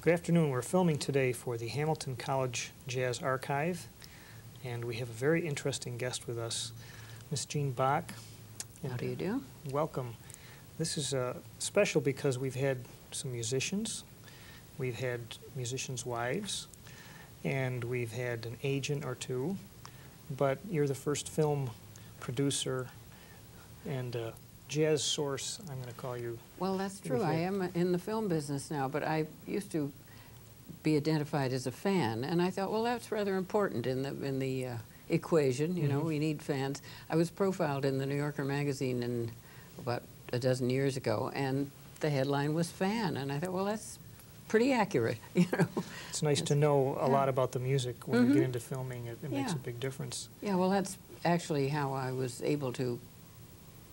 Good afternoon. We're filming today for the Hamilton College Jazz Archive, and we have a very interesting guest with us, Miss Jean Bach. How do you do? Welcome. This is special because we've had some musicians, we've had musicians' wives, and we've had an agent or two, but you're the first film producer and jazz source, I'm going to call you. Well, that's true. I am in the film business now, but I used to be identified as a fan, and I thought, well, that's rather important in the equation. You know, we need fans. I was profiled in the New Yorker magazine in about a dozen years ago, and the headline was "Fan," and I thought, well, that's pretty accurate. You know, it's nice to know a lot about the music when we get into filming. It makes a big difference. Yeah, well, that's actually how I was able to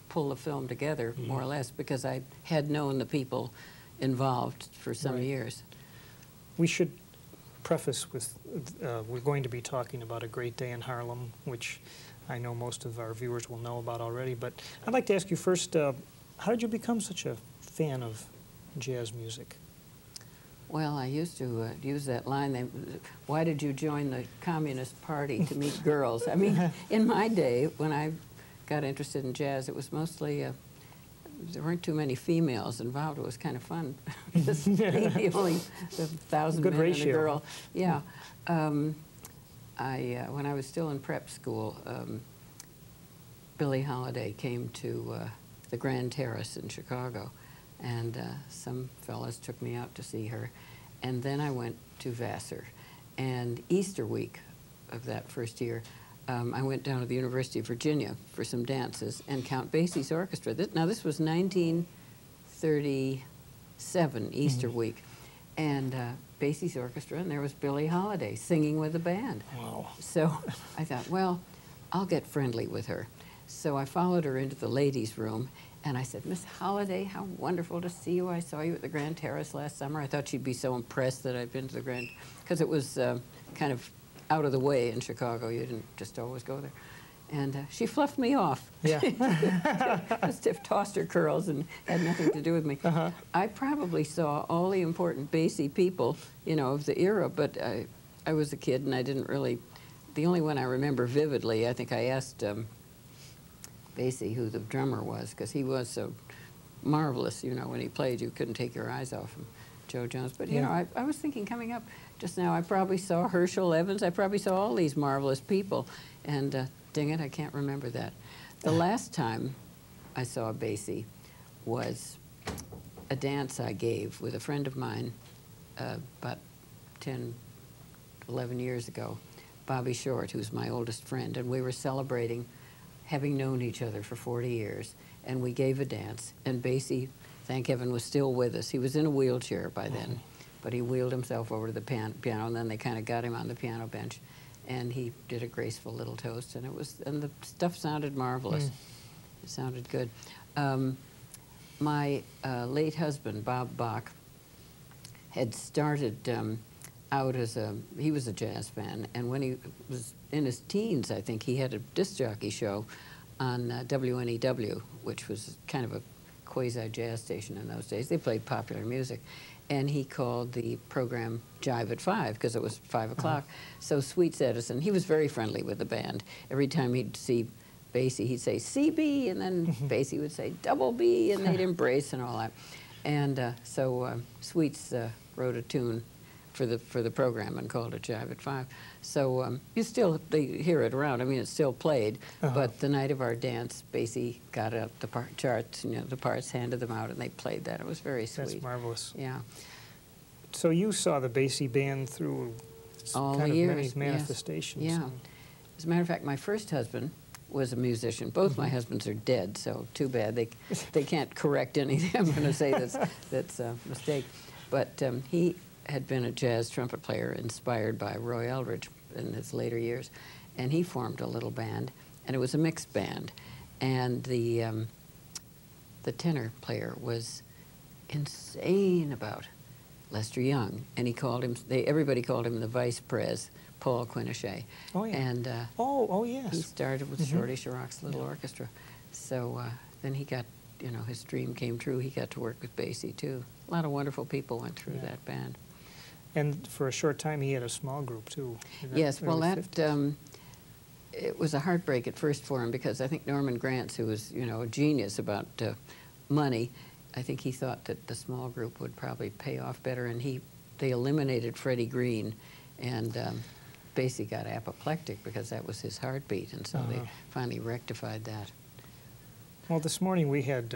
pull the film together, more or less, because I had known the people involved for some years. We should preface with, we're going to be talking about A Great Day in Harlem, which I know most of our viewers will know about already, but I'd like to ask you first, how did you become such a fan of jazz music? Well, I used to use that line, why did you join the Communist Party to meet girls? I mean, in my day, when I got interested in jazz, it was mostly, there weren't too many females involved. It was kind of fun. Just maybe only 1,000 men and a girl. Yeah. When I was still in prep school, Billie Holiday came to the Grand Terrace in Chicago, and some fellas took me out to see her. And then I went to Vassar. And Easter week of that first year, I went down to the University of Virginia for some dances, and Count Basie's orchestra. Now, this was 1937, Easter week, and Basie's orchestra, and there was Billie Holiday singing with the band. Wow. So I thought, well, I'll get friendly with her. So I followed her into the ladies' room, and I said, Miss Holiday, how wonderful to see you. I saw you at the Grand Terrace last summer. I thought she'd be so impressed that I'd been to the Grand, because it was kind of out of the way in Chicago. You didn't just always go there. And she fluffed me off. Yeah. Just tossed her curls and had nothing to do with me. I probably saw all the important Basie people, you know, of the era, but I was a kid and I didn't really, the only one I remember vividly, I think I asked Basie who the drummer was, because he was so marvelous, you know, when he played, you couldn't take your eyes off him. Joe Jones. But, you know, I was thinking coming up just now, I probably saw Herschel Evans. I probably saw all these marvelous people. And dang it, I can't remember that. The last time I saw Basie was a dance I gave with a friend of mine about 10, 11 years ago, Bobby Short, who's my oldest friend. And we were celebrating having known each other for 40 years. And we gave a dance. And Basie, thank heaven, was still with us. He was in a wheelchair by then, but he wheeled himself over to the piano, and then they kind of got him on the piano bench, and he did a graceful little toast, and the stuff sounded marvelous. It sounded good. My late husband, Bob Bach, had started out as he was a jazz fan, and when he was in his teens, I think, he had a disc jockey show on WNEW, which was kind of a quasi-jazz station in those days. They played popular music. And he called the program Jive at 5, because it was 5 o'clock. So Sweets Edison, he was very friendly with the band. Every time he'd see Basie, he'd say CB, and then Basie would say double B, and they'd embrace and all that. And so Sweets wrote a tune for the program and called it Jive at 5. So they hear it around. I mean, it's still played. But the night of our dance, Basie got up the charts, you know, the parts, handed them out, and they played that. It was very sweet. That's marvelous. Yeah. So you saw the Basie band through all the years, many manifestations. Yes. Yeah. As a matter of fact, my first husband was a musician. Both my husbands are dead, so too bad. They can't correct anything I'm going to say that's a mistake. But he had been a jazz trumpet player inspired by Roy Eldridge in his later years, and he formed a little band, and it was a mixed band, and the tenor player was insane about Lester Young, and he called him, everybody called him the Vice Pres, Paul Quinichette. Oh, yeah. And yes. he started with Shorty Sharrock's little orchestra. So then he got, you know, his dream came true. He got to work with Basie, too. A lot of wonderful people went through that band. And for a short time, he had a small group, too. in the Yes, well, early that 50s. it was a heartbreak at first for him because I think Norman Granz, who was, you know, a genius about money, I think he thought that the small group would probably pay off better, and they eliminated Freddie Green, and Basie got apoplectic because that was his heartbeat, and so they finally rectified that. Well, this morning we had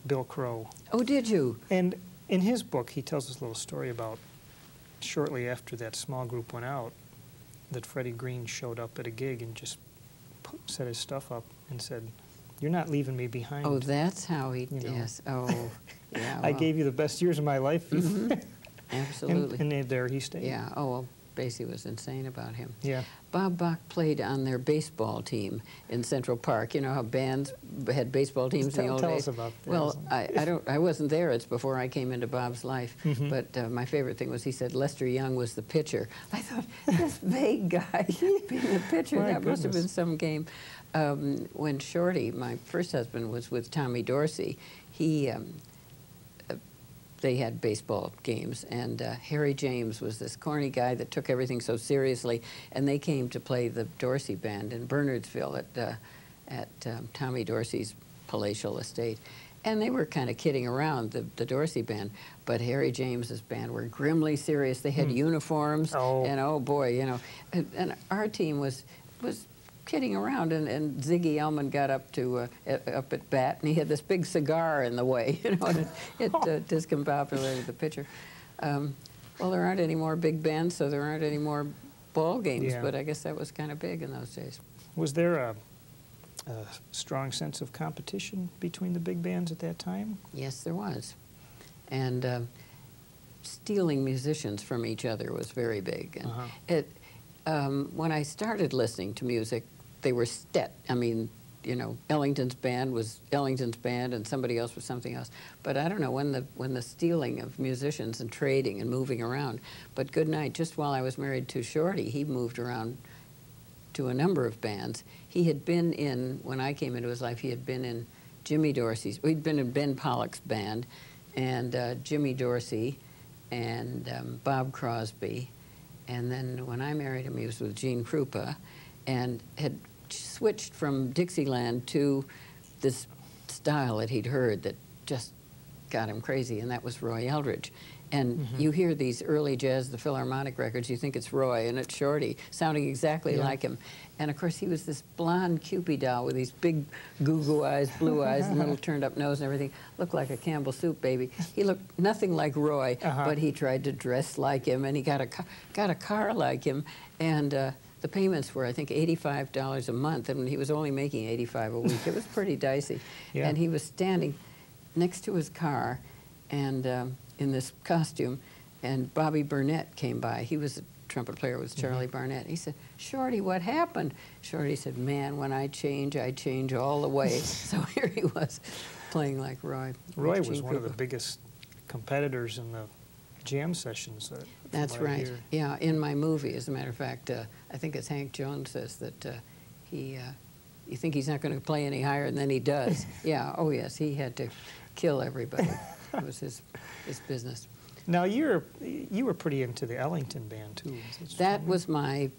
Bill Crow. Oh, did you? And in his book, he tells us a little story about shortly after that small group went out, that Freddie Green showed up at a gig and just set his stuff up and said, "You're not leaving me behind." Oh, that's how he, You know. yes. Oh, yeah. I well, gave you the best years of my life. absolutely. And there he stayed. Yeah, oh, well, Basie was insane about him. Yeah. Bob Bach played on their baseball team in Central Park. You know how bands had baseball teams in the old Tell days? us about that. Well, I wasn't there. It's before I came into Bob's life. But my favorite thing was he said Lester Young was the pitcher. I thought, this vague guy being the pitcher, My that must have been goodness. some game. When Shorty, my first husband, was with Tommy Dorsey, they had baseball games, and Harry James was this corny guy that took everything so seriously, and they came to play the Dorsey Band in Bernardsville at Tommy Dorsey's palatial estate. And they were kind of kidding around, the Dorsey Band, but Harry James's band were grimly serious. They had uniforms, and oh boy, you know, and our team was kidding around, and Ziggy Elman got up at bat, and he had this big cigar in the way, you know, and it discombobulated the pitcher. Well, there aren't any more big bands, so there aren't any more ball games, Yeah. but I guess that was kind of big in those days. Was there a strong sense of competition between the big bands at that time? Yes, there was. And stealing musicians from each other was very big. And when I started listening to music, they were I mean, you know, Ellington's band was Ellington's band, and somebody else was something else. But I don't know when the stealing of musicians and trading and moving around. But Goodnight, just while I was married to Shorty, he moved around to a number of bands. He had been in, when I came into his life, he had been in Jimmy Dorsey's. He'd been in Ben Pollock's band, and Jimmy Dorsey, and Bob Crosby. And then when I married him, he was with Gene Krupa, and had switched from Dixieland to this style that he'd heard that just got him crazy, and that was Roy Eldridge. And you hear these early jazz, the Philharmonic records, you think it's Roy, and it's Shorty, sounding exactly like him. And of course, he was this blonde Cupid doll with these big goo-goo eyes, blue eyes, and little turned-up nose and everything. Looked like a Campbell soup baby. He looked nothing like Roy, but he tried to dress like him, and he got a car like him. And the payments were, I think, $85 a month, and he was only making $85 a week. It was pretty dicey. And he was standing next to his car, and in this costume, and Bobby Burnett came by. He was a trumpet player with Charlie Barnett. He said, "Shorty, what happened?" Shorty said, "Man, when I change all the way." So here he was, playing like Roy. Roy was one of the biggest competitors in the jam sessions. That's right. Yeah, in my movie, as a matter of fact, I think it's Hank Jones says that you think he's not going to play any higher, and then he does. Yeah, oh yes, he had to kill everybody. It was his business. Now, you were pretty into the Ellington band, too. That was my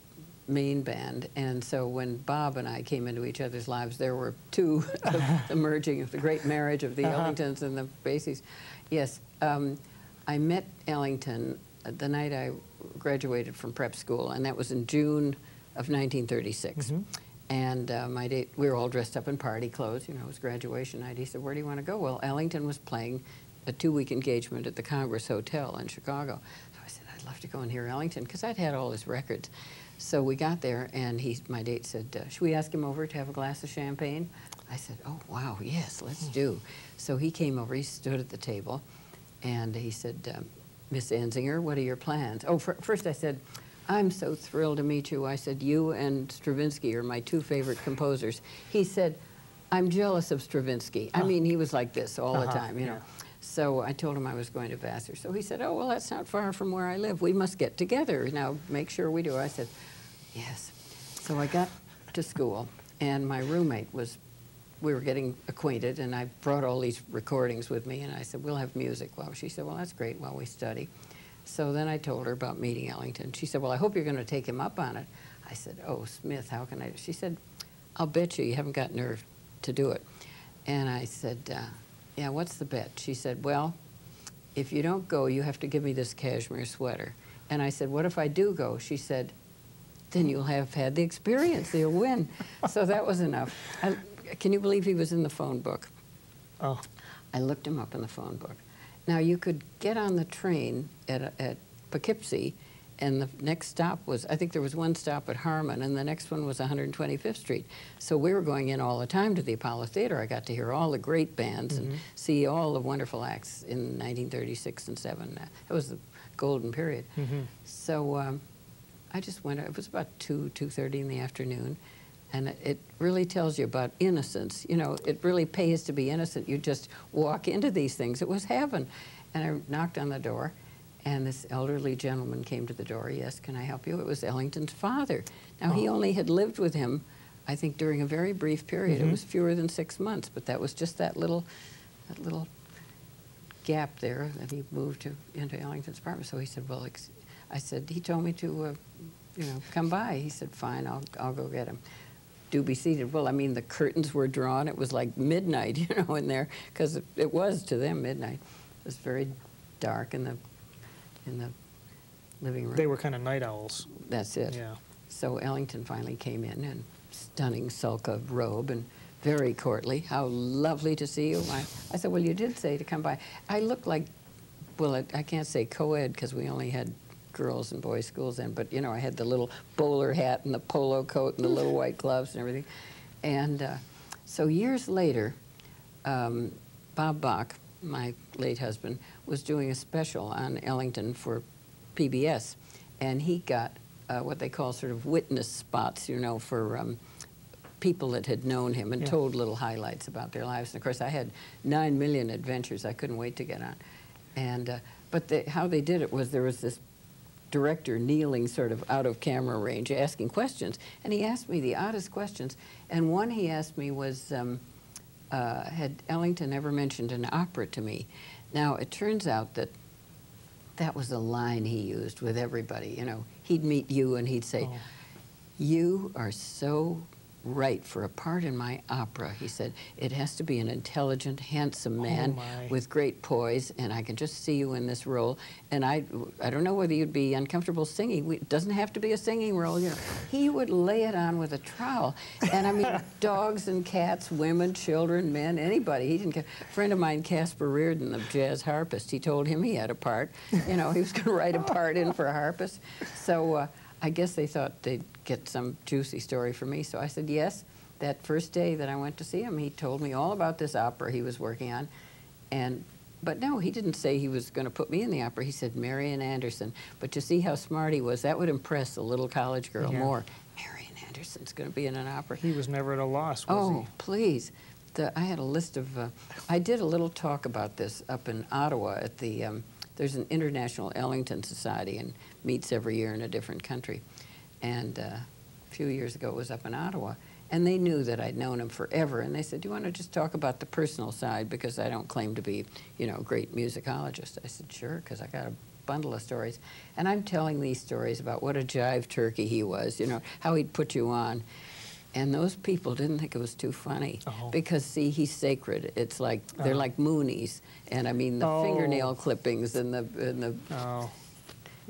main band, and so when Bob and I came into each other's lives, there were two of the merging of the great marriage of the Ellingtons and the Basies. Yes, I met Ellington the night I graduated from prep school, and that was in June of 1936. And my date, we were all dressed up in party clothes, you know, it was graduation night. He said, "Where do you want to go?" Well, Ellington was playing a 2-week engagement at the Congress Hotel in Chicago. So I said, "I'd love to go and hear Ellington," because I'd had all his records. So we got there, and my date said, "Should we ask him over to have a glass of champagne?" I said, "Oh, wow, yes, let's do." So he came over, he stood at the table, and he said, "Miss Anzinger, what are your plans?" Oh, first I said, "I'm so thrilled to meet you." I said, "You and Stravinsky are my two favorite composers." He said, "I'm jealous of Stravinsky." I mean, he was like this all the time, you know. So I told him I was going to Vassar. So he said, "Oh, well, that's not far from where I live. We must get together. Now, make sure we do." I said, "Yes." So I got to school, and my roommate we were getting acquainted, and I brought all these recordings with me, and I said, "We'll have music." Well, she said, "Well, that's great while we study." So then I told her about meeting Ellington. She said, well, I hope you're going to take him up on it. I said, oh, Smith, how can I? She said, I'll bet you haven't got nerve to do it. And I said, yeah, what's the bet? She said, well, if you don't go, you have to give me this cashmere sweater. And I said, what if I do go? She said, then you'll have had the experience. You'll win. So that was enough. Can you believe he was in the phone book? Oh. I looked him up in the phone book. Now, you could get on the train at Poughkeepsie, and the next stop was, I think there was one stop at Harmon, and the next one was 125th Street. So we were going in all the time to the Apollo Theater. I got to hear all the great bands and see all the wonderful acts in 1936 and 7. It was the golden period. So I just went, it was about 2:30 in the afternoon, and it really tells you about innocence. You know, it really pays to be innocent. You just walk into these things. It was heaven. And I knocked on the door, and this elderly gentleman came to the door. Yes, can I help you? It was Ellington's father. Now, he only had lived with him, I think, during a very brief period. It was fewer than 6 months, but that was just that little gap there that he moved into Ellington's apartment. So he said, well, I said, he told me to, you know, come by. He said, fine, I'll go get him. Do be seated. Well, I mean, the curtains were drawn. It was like midnight, you know, in there, because it was to them midnight. It was very dark in the living room. They were kind of night owls. That's it. Yeah. So Ellington finally came in in stunning sulka robe and very courtly. How lovely to see you. I said, well, you did say to come by. I looked like, well, I can't say co-ed because we only had girls and boys schools then, but you know, I had the little bowler hat and the polo coat and the little white gloves and everything. And so years later, Bob Bach, my late husband, was doing a special on Ellington for PBS, and he got what they call sort of witness spots, you know, for people that had known him and told little highlights about their lives. And of course, I had 9 million adventures I couldn't wait to get on. And but how they did it was there was this director kneeling sort of out of camera range asking questions, and he asked me the oddest questions. And one he asked me was, had Ellington ever mentioned an opera to me? Now, it turns out that that was a line he used with everybody. You know, he'd meet you and he'd say, you are so right for a part in my opera. He said, it has to be an intelligent, handsome man with great poise, and I can just see you in this role. And I don't know whether you'd be uncomfortable singing. It doesn't have to be a singing role. You know, he would lay it on with a trowel. And I mean, dogs and cats, women, children, men, anybody. He didn't care. A friend of mine, Casper Reardon, the jazz harpist, he told him he had a part. You know, he was going to write a part in for a harpist. So I guess they thought they'd get some juicy story for me. So I said yes. That first day that I went to see him, he told me all about this opera he was working on. But no, he didn't say he was going to put me in the opera. He said Marian Anderson. But you see how smart he was. That would impress a little college girl more. Marian Anderson's going to be in an opera. He was never at a loss, was he? Oh, please. I had a list of... I did a little talk about this up in Ottawa at the... there's an International Ellington Society and meets every year in a different country. And a few years ago it was up in Ottawa. And they knew that I'd known him forever. And they said, do you want to just talk about the personal side? Because I don't claim to be, you know, a great musicologist. I said, sure, because I got a bundle of stories. And I'm telling these stories about what a jive turkey he was, you know, how he'd put you on. And those people didn't think it was too funny. Because, see, he's sacred. It's like, they're like Moonies. And I mean, the fingernail clippings and the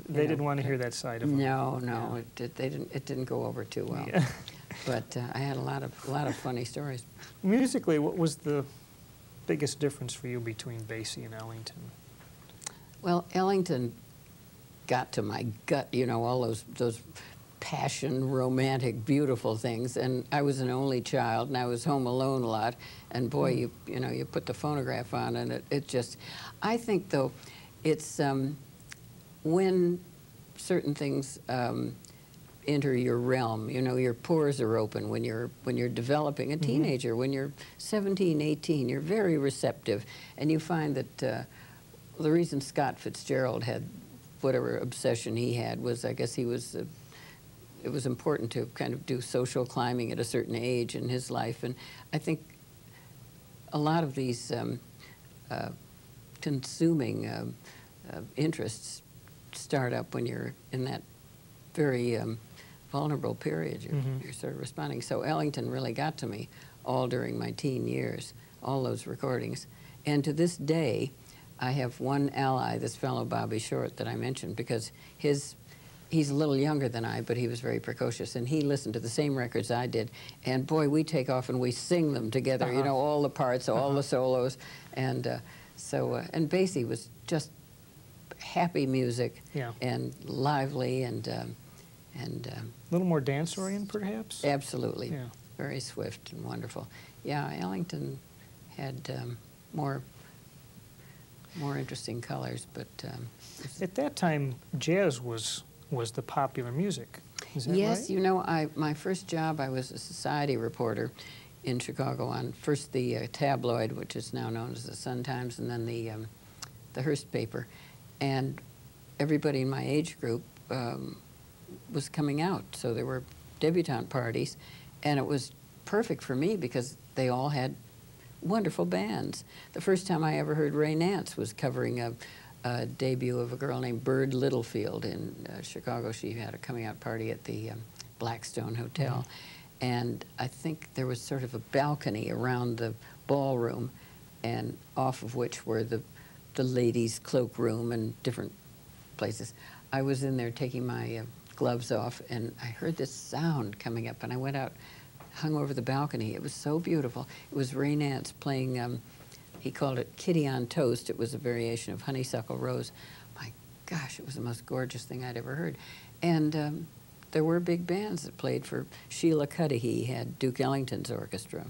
They didn't want to hear that side of him. No, it didn't go over too well. Yeah. But I had a lot of funny stories. Musically, what was the biggest difference for you between Basie and Ellington? Well, Ellington got to my gut, you know, all those passion, romantic, beautiful things. And I was an only child, and I was home alone a lot. And boy, you know, you put the phonograph on, and it just, I think though, it's when certain things enter your realm, you know, your pores are open when you're developing a teenager. When you're 17, 18, you're very receptive, and you find that the reason Scott Fitzgerald had whatever obsession he had was, I guess he was, it was important to kind of do social climbing at a certain age in his life, and I think a lot of these consuming interests start up when you're in that very vulnerable period. You're sort of responding. So Ellington really got to me all during my teen years, all those recordings. And to this day, I have one ally, this fellow Bobby Short that I mentioned, because he's a little younger than I, but he was very precocious, and he listened to the same records I did. And boy, we take off and we sing them together, you know, all the parts, all the solos. And and Basie was just happy music and lively and a little more dance-oriented, perhaps? Absolutely. Yeah. Very swift and wonderful. Yeah, Ellington had more interesting colors, but... At that time, jazz was the popular music. Is that yes, right? you know, my first job, I was a society reporter in Chicago on first the tabloid, which is now known as the Sun-Times, and then the Hearst paper. And everybody in my age group was coming out, so there were debutante parties, and it was perfect for me because they all had wonderful bands. The first time I ever heard Ray Nance was covering a debut of a girl named Bird Littlefield in Chicago. She had a coming out party at the Blackstone Hotel. And I think there was sort of a balcony around the ballroom, and off of which were the ladies' cloakroom and different places. I was in there taking my gloves off, and I heard this sound coming up, and I went out, hung over the balcony. It was so beautiful. It was Ray Nance playing, he called it Kitty on Toast. It was a variation of Honeysuckle Rose. My gosh, it was the most gorgeous thing I'd ever heard. And there were big bands that played for Sheila Cudahy, had Duke Ellington's orchestra.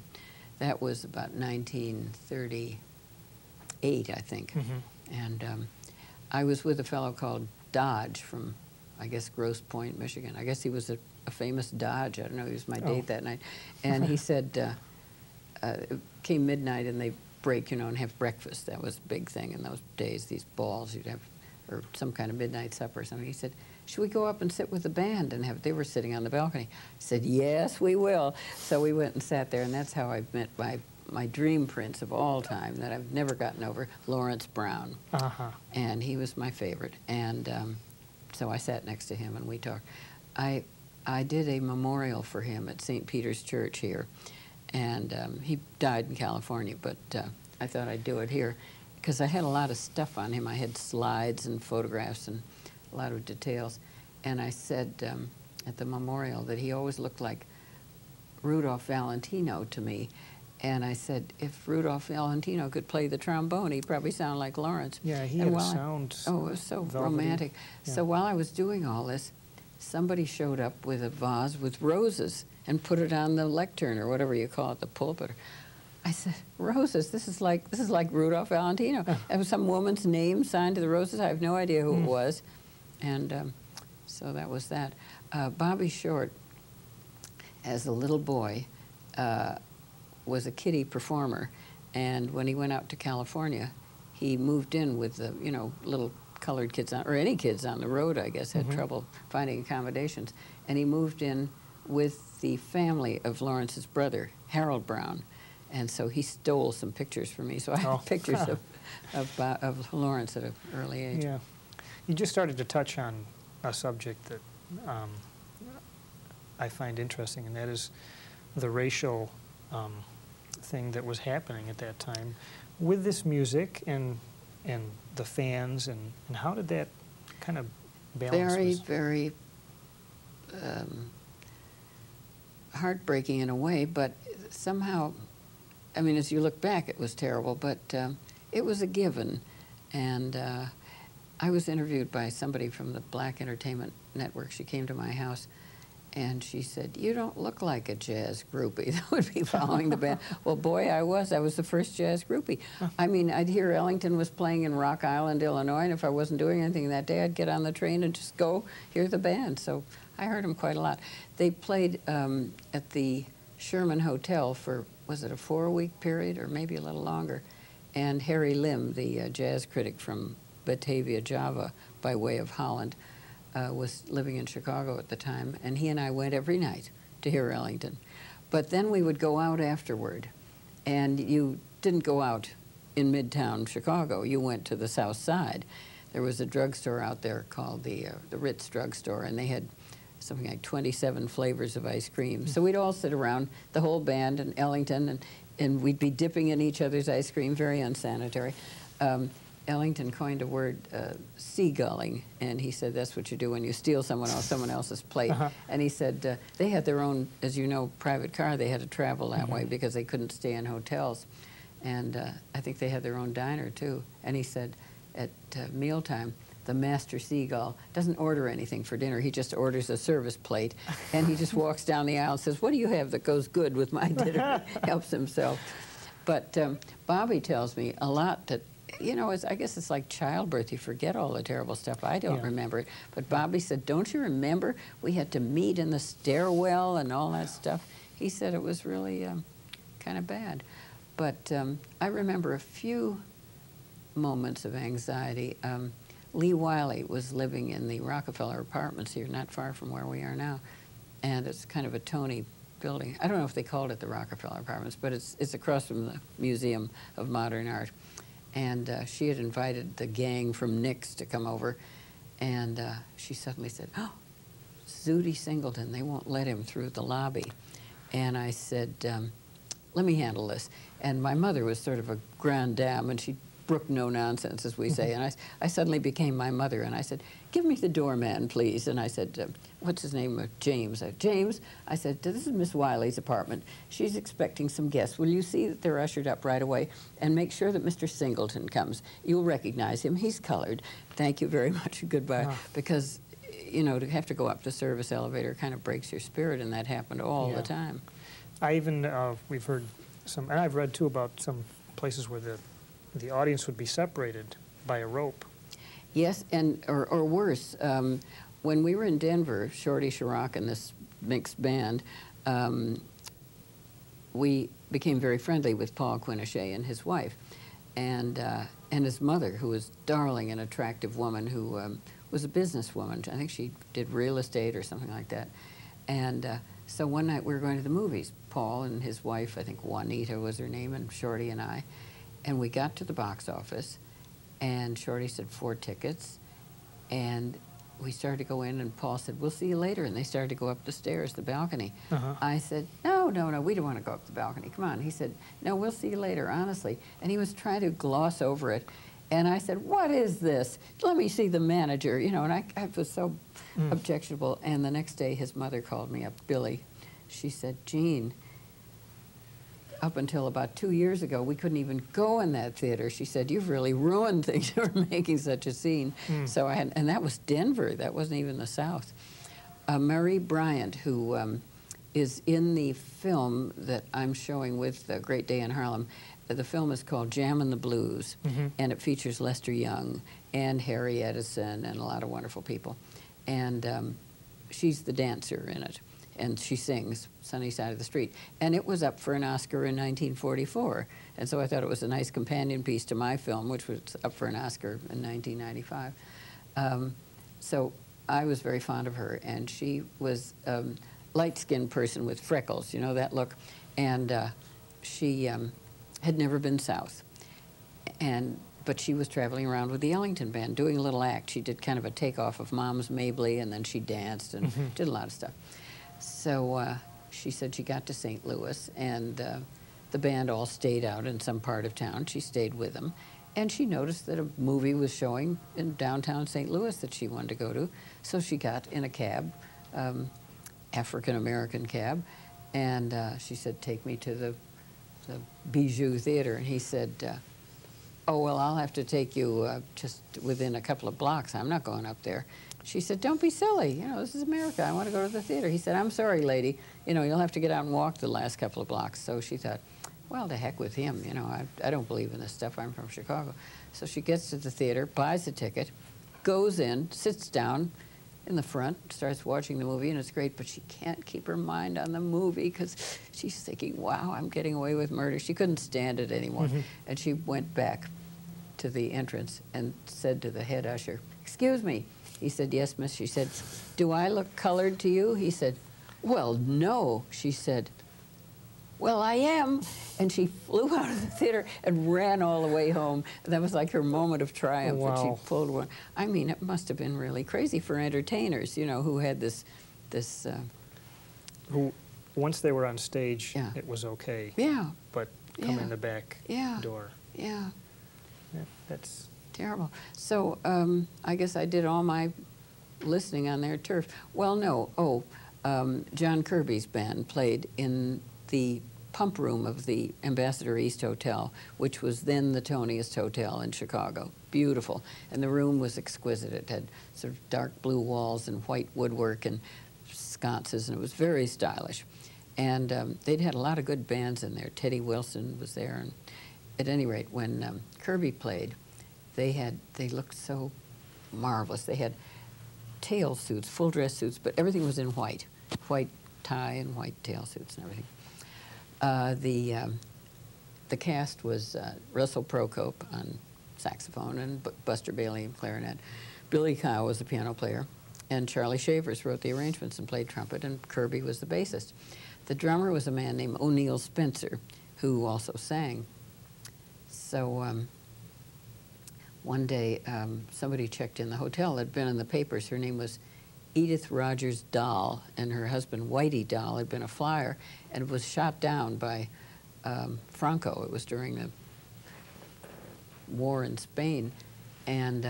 That was about 1938, I think. And I was with a fellow called Dodge from, I guess, Grosse Pointe, Michigan. I guess he was a famous Dodge. I don't know, he was my date that night. And he said, it came midnight and they break, you know, and have breakfast. That was a big thing in those days, these balls you'd have, or some kind of midnight supper or something. He said, should we go up and sit with the band and have, they were sitting on the balcony. I said, yes, we will. So we went and sat there, and that's how I met my dream prince of all time that I've never gotten over, Lawrence Brown. And he was my favorite. And so I sat next to him and we talked. I did a memorial for him at St. Peter's Church here. And he died in California, but I thought I'd do it here because I had a lot of stuff on him. I had slides and photographs and a lot of details. And I said at the memorial that he always looked like Rudolph Valentino to me. And I said, if Rudolph Valentino could play the trombone, he'd probably sound like Lawrence. Yeah, he had a sound. Oh, it was so velvety. romantic. Yeah. So while I was doing all this, somebody showed up with a vase with roses and put it on the lectern or whatever you call it, the pulpit. I said, roses, this is like Rudolph Valentino. It was some woman's name signed to the roses. I have no idea who it was. And so that was that. Bobby Short, as a little boy, was a kiddie performer. And when he went out to California, he moved in with the, you know, little colored kids, or any kids on the road, I guess, had trouble finding accommodations. And he moved in with the family of Lawrence's brother, Harold Brown. And so he stole some pictures from me. So I have pictures of Lawrence at an early age. Yeah. You just started to touch on a subject that I find interesting, and that is the racial thing that was happening at that time with this music and the fans, and how did that kind of balance? Very heartbreaking in a way, but somehow, I mean, as you look back, it was terrible, but it was a given. And I was interviewed by somebody from the Black Entertainment Network. She came to my house, and she said, you don't look like a jazz groupie that would be following the band. Well, boy, I was. I was the first jazz groupie. I mean, I'd hear Ellington was playing in Rock Island, Illinois, and if I wasn't doing anything that day, I'd get on the train and just go hear the band. So I heard them quite a lot. They played at the Sherman Hotel for, was it a 4-week period or maybe a little longer? And Harry Lim, the jazz critic from Batavia, Java, by way of Holland, was living in Chicago at the time, and he and I went every night to hear Ellington. But then we would go out afterward, and you didn't go out in Midtown Chicago. You went to the South Side. there was a drugstore out there called the Ritz Drugstore, and they had something like 27 flavors of ice cream. So we'd all sit around, the whole band in Ellington, and we'd be dipping in each other's ice cream, very unsanitary. Ellington coined a word, seagulling, and he said that's what you do when you steal someone else's plate. And he said they had their own, as you know, private car. They had to travel that way because they couldn't stay in hotels. And I think they had their own diner, too. And he said at mealtime, the master seagull doesn't order anything for dinner. He just orders a service plate, and he just walks down the aisle and says, what do you have that goes good with my dinner? Helps himself. But Bobby tells me a lot that, you know, I guess it's like childbirth. You forget all the terrible stuff. I don't remember it. But Bobby said, don't you remember we had to meet in the stairwell and all that stuff? He said it was really kind of bad. But I remember a few moments of anxiety. Lee Wiley was living in the Rockefeller Apartments here, not far from where we are now. And it's kind of a Tony building. I don't know if they called it the Rockefeller Apartments, but it's across from the Museum of Modern Art. And she had invited the gang from Nick's to come over, and she suddenly said, oh, Zutty Singleton, they won't let him through the lobby. And I said, let me handle this. And my mother was sort of a grande dame, and she brooked no nonsense, as we say. And I suddenly became my mother, and I said, give me the doorman, please. And I said, what's his name? James. James, I said, this is Miss Wiley's apartment. She's expecting some guests. Will you see that they're ushered up right away? And make sure that Mr. Singleton comes. You'll recognize him. He's colored. Thank you very much. Goodbye. Because, you know, to have to go up the service elevator kind of breaks your spirit, and that happened all the time. I even, we've heard some, and I've read too about some places where the audience would be separated by a rope. Yes, and or worse, when we were in Denver, Shorty Sharrock and this mixed band, we became very friendly with Paul Quinichette and his wife, and his mother, who was darling and attractive woman who was a businesswoman. I think she did real estate or something like that. And so one night we were going to the movies, Paul and his wife, I think Juanita was her name, and Shorty and I. And we got to the box office, and Shorty said 4 tickets, and we started to go in, and Paul said, we'll see you later, and they started to go up the stairs, the balcony. I said, no, we don't want to go up the balcony, come on. He said, no, we'll see you later, honestly. And he was trying to gloss over it, and I said, what is this? Let me see the manager, you know, and I was so objectionable. And the next day, his mother called me up, Billy. She said, Jean, up until about 2 years ago, we couldn't even go in that theater. She said, you've really ruined things for making such a scene. So and that was Denver. That wasn't even the South. Marie Bryant, who is in the film that I'm showing with Great Day in Harlem. The film is called Jammin' the Blues, and it features Lester Young and Harry Edison and a lot of wonderful people. And she's the dancer in it. And she sings Sunny Side of the Street. And it was up for an Oscar in 1944. And so I thought it was a nice companion piece to my film, which was up for an Oscar in 1995. So I was very fond of her. And she was a light-skinned person with freckles, you know, that look. And she had never been south. But she was traveling around with the Ellington Band, doing a little act. She did kind of a takeoff of Mom's Mabley, and then she danced and did a lot of stuff. So she said she got to St. Louis, and the band all stayed out in some part of town. She stayed with them, and she noticed that a movie was showing in downtown St. Louis that she wanted to go to. So she got in a cab, African-American cab, and she said, take me to the Bijou Theater. And he said, oh, well, I'll have to take you just within a couple of blocks. I'm not going up there. She said, don't be silly. You know, this is America. I want to go to the theater. He said, I'm sorry, lady. You know, you'll have to get out and walk the last couple of blocks. So she thought, well, to heck with him. You know, I don't believe in this stuff. I'm from Chicago. So she gets to the theater, buys a ticket, goes in, sits down in the front, starts watching the movie, and it's great, but she can't keep her mind on the movie because she's thinking, wow, I'm getting away with murder. She couldn't stand it anymore. And she went back to the entrance and said to the head usher, excuse me. He said, yes, miss. She said, do I look colored to you? He said, well, no. She said, well, I am. And she flew out of the theater and ran all the way home. That was like her moment of triumph that Wow. she pulled one. I mean, it must have been really crazy for entertainers, you know, who had this, Who, once they were on stage, Yeah. it was okay. yeah, But come Yeah. in the back Yeah. door. yeah, That's terrible. So I guess I did all my listening on their turf. Well, no, John Kirby's band played in the pump room of the Ambassador East Hotel, which was then the Toniest Hotel in Chicago. Beautiful. And the room was exquisite. It had sort of dark blue walls and white woodwork and sconces, and it was very stylish. And they'd had a lot of good bands in there. Teddy Wilson was there. And at any rate, when Kirby played, they looked so marvelous. They had tail suits, full dress suits, but everything was in white. White tie and white tail suits and everything. The cast was Russell Procope on saxophone and Buster Bailey on clarinet. Billy Kyle was the piano player, and Charlie Shavers wrote the arrangements and played trumpet, and Kirby was the bassist. The drummer was a man named O'Neill Spencer, who also sang. So one day, somebody checked in the hotel. It had been in the papers. Her name was Edith Rogers Dahl, and her husband, Whitey Dahl, had been a flyer and was shot down by Franco. It was during the war in Spain, and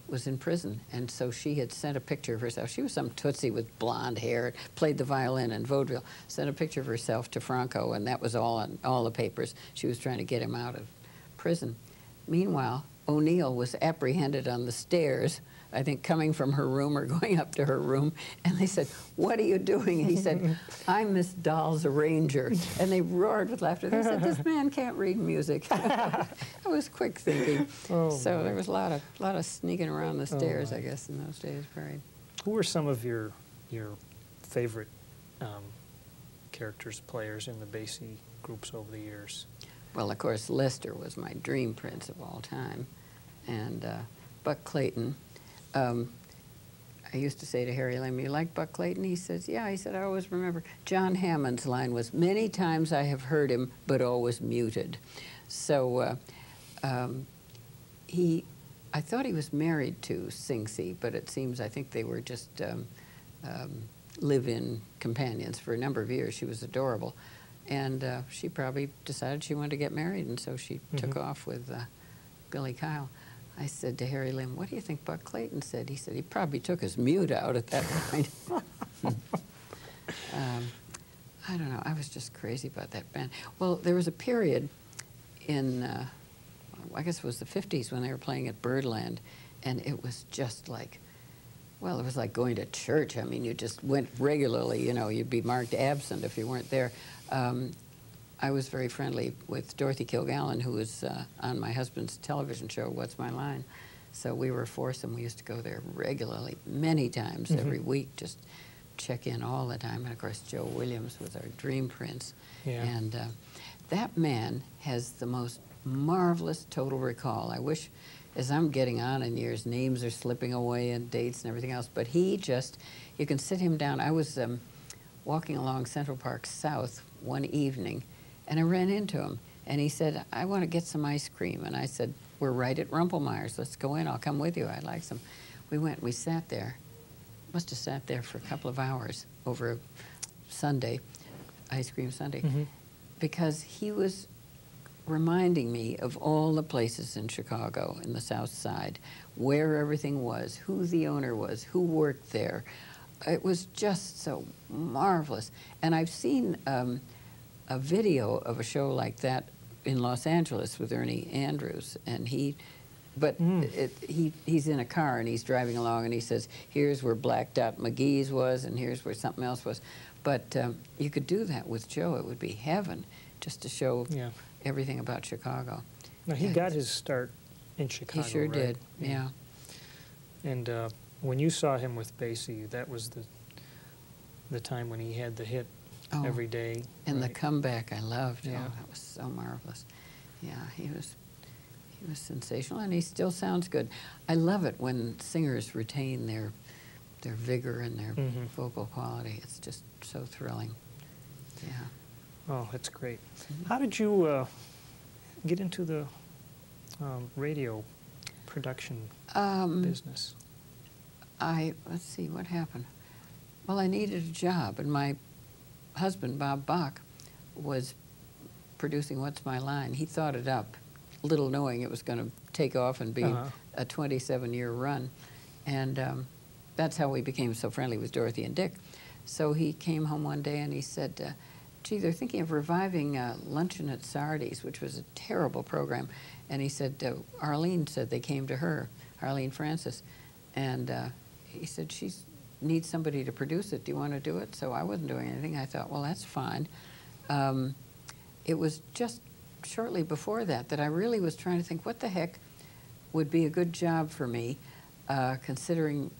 was in prison. And so she had sent a picture of herself. She was some Tootsie with blonde hair, played the violin in vaudeville, sent a picture of herself to Franco, and that was all on all the papers. She was trying to get him out of prison. Meanwhile, O'Neill was apprehended on the stairs, I think coming from her room or going up to her room, and they said, "What are you doing?" And he said, "I'm Miss Dahl's arranger." And they roared with laughter. They said, "This man can't read music." I was quick thinking. Oh, So my. there was a lot of sneaking around the stairs, my. I guess, in those days. Very. Who were some of your favorite characters, players in the Basie groups over the years? Well, of course, Lester was my dream prince of all time, and Buck Clayton. I used to say to Harry Lim, "You like Buck Clayton?" He says, "Yeah." He said, "I always remember." John Hammond's line was, "Many times I have heard him, but always muted." So I thought he was married to Sing Si, but it seems, I think they were just live-in companions for a number of years. She was adorable. And she probably decided she wanted to get married, and so she took off with Billy Kyle. I said to Harry Lim, "What do you think Buck Clayton said?" He said he probably took his mute out at that point. I don't know. I was just crazy about that band. Well, there was a period in, I guess it was the 50s, when they were playing at Birdland, and it was just like, well, it was like going to church. I mean, you just went regularly, you know, you'd be marked absent if you weren't there. I was very friendly with Dorothy Kilgallen, who was on my husband's television show, What's My Line? So we were a foursome. We used to go there regularly, many times every week, just check in all the time. And of course, Joe Williams was our dream prince. Yeah. And that man has the most marvelous total recall. I wish, as I'm getting on in years, names are slipping away and dates and everything else, but he just, you can sit him down. I was walking along Central Park South one evening, and I ran into him, and he said, "I want to get some ice cream." And I said, "We're right at Rumpelmeyer's. Let's go in. I'll come with you. I'd like some." We went. We sat there. Must have sat there for a couple of hours over a Sunday, ice cream Sunday, because he was reminding me of all the places in Chicago, in the South Side, where everything was, who the owner was, who worked there. It was just so marvelous. And I've seen a video of a show like that in Los Angeles with Ernie Andrews, and he's in a car and he's driving along and he says, "Here's where Black Dot McGee's was, and here's where something else was." But you could do that with Joe. It would be heaven, just to show everything about Chicago. Now, he got his start in Chicago, He sure right? did, yeah. And when you saw him with Basie, that was the time when he had the hit Every Day. And the right? comeback I loved. Yeah. Oh, that was so marvelous. Yeah, he was sensational, and he still sounds good. I love it when singers retain their vigor and their vocal quality. It's just so thrilling. Yeah. Oh, that's great. How did you get into the radio production business? Let's see, what happened? Well, I needed a job, and my husband, Bob Bach, was producing What's My Line. He thought it up, little knowing it was going to take off and be a 27-year run. And that's how we became so friendly with Dorothy and Dick. So he came home one day and he said, gee, they're thinking of reviving Luncheon at Sardi's, which was a terrible program. And he said, Arlene said they came to her, Arlene Francis. And he said, she needs somebody to produce it. Do you want to do it? So I wasn't doing anything. I thought, well, that's fine. It was just shortly before that that I really was trying to think, what the heck would be a good job for me, considering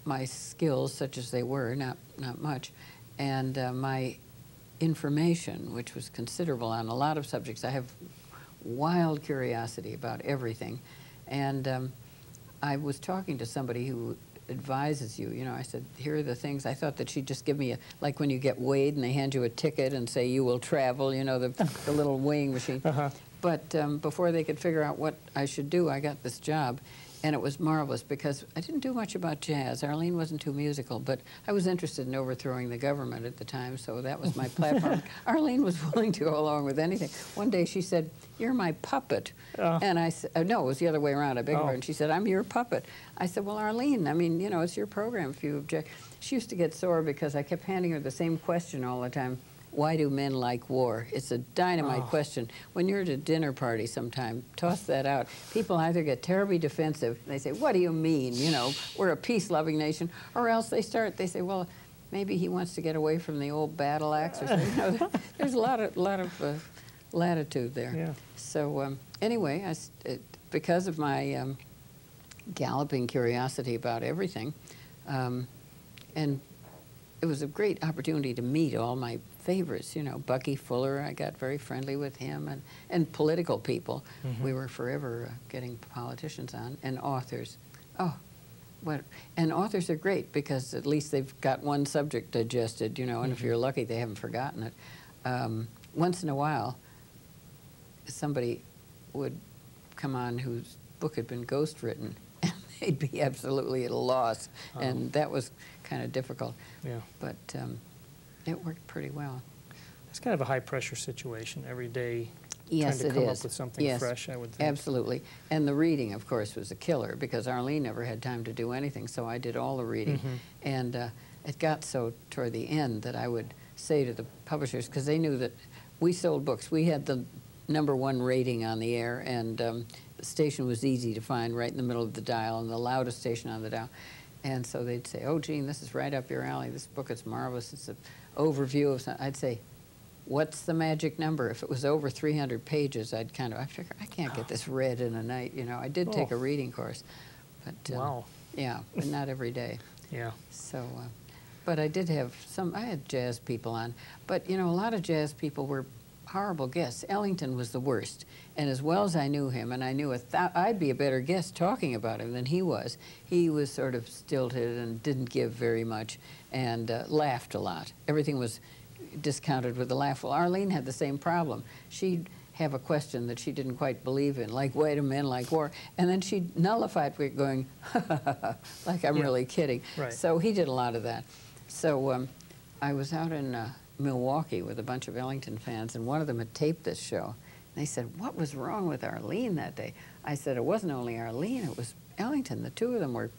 my skills, such as they were, not much, and my information, which was considerable on a lot of subjects. I have wild curiosity about everything. And I was talking to somebody who advises you. You know, I said, here are the things. I thought that she'd just give me like when you get weighed and they hand you a ticket and say you will travel, you know, the little weighing machine. But before they could figure out what I should do, I got this job. And it was marvelous because I didn't do much about jazz. Arlene wasn't too musical, but I was interested in overthrowing the government at the time, so that was my platform. Arlene was willing to go along with anything. One day she said, you're my puppet. And I said, no, it was the other way around, I beg your pardon. She said, I'm your puppet. I said, well, Arlene, I mean, you know, it's your program if you object. She used to get sore because I kept handing her the same question all the time. Why do men like war? It's a dynamite question. When you're at a dinner party sometime, toss that out. People either get terribly defensive, they say, what do you mean? You know, we're a peace-loving nation. Or else they say, well, maybe he wants to get away from the old battle axe or something. You know, there's a lot of latitude there. Yeah. So anyway, because of my galloping curiosity about everything, and it was a great opportunity to meet all my favorites, you know, Bucky Fuller, I got very friendly with him, and political people. We were forever getting politicians on, and authors. Oh, what, and authors are great because at least they've got one subject digested, you know, and if you're lucky, they haven't forgotten it. Once in a while, somebody would come on whose book had been ghost-written, and they'd be absolutely at a loss, and that was kind of difficult. Yeah. But it worked pretty well. It's kind of a high-pressure situation every day. Yes, trying to come it up is. with something fresh, I would think. Absolutely. And the reading, of course, was a killer because Arlene never had time to do anything, so I did all the reading. And it got so toward the end that I would say to the publishers, because they knew that we sold books. We had the #1 rating on the air, and the station was easy to find right in the middle of the dial and the loudest station on the dial. And so they'd say, oh, Gene, this is right up your alley. This book is marvelous. It's an overview of something. I'd say, what's the magic number? If it was over 300 pages, I figure, I can't get this read in a night. You know, I did take a reading course. But, wow. Yeah, but not every day. Yeah. So, but I did have I had jazz people on. But, you know, a lot of jazz people were horrible guests. Ellington was the worst. And as well as I knew him, and I knew I'd be a better guest talking about him than he was sort of stilted and didn't give very much and laughed a lot. Everything was discounted with a laugh. Well, Arlene had the same problem. She'd have a question that she didn't quite believe in, like, why do men like war? And then she'd nullify it with going, like I'm really kidding. Right. So he did a lot of that. So I was out in Milwaukee with a bunch of Ellington fans, and one of them had taped this show. And they said, what was wrong with Arlene that day? I said, it wasn't only Arlene, it was Ellington. The two of them were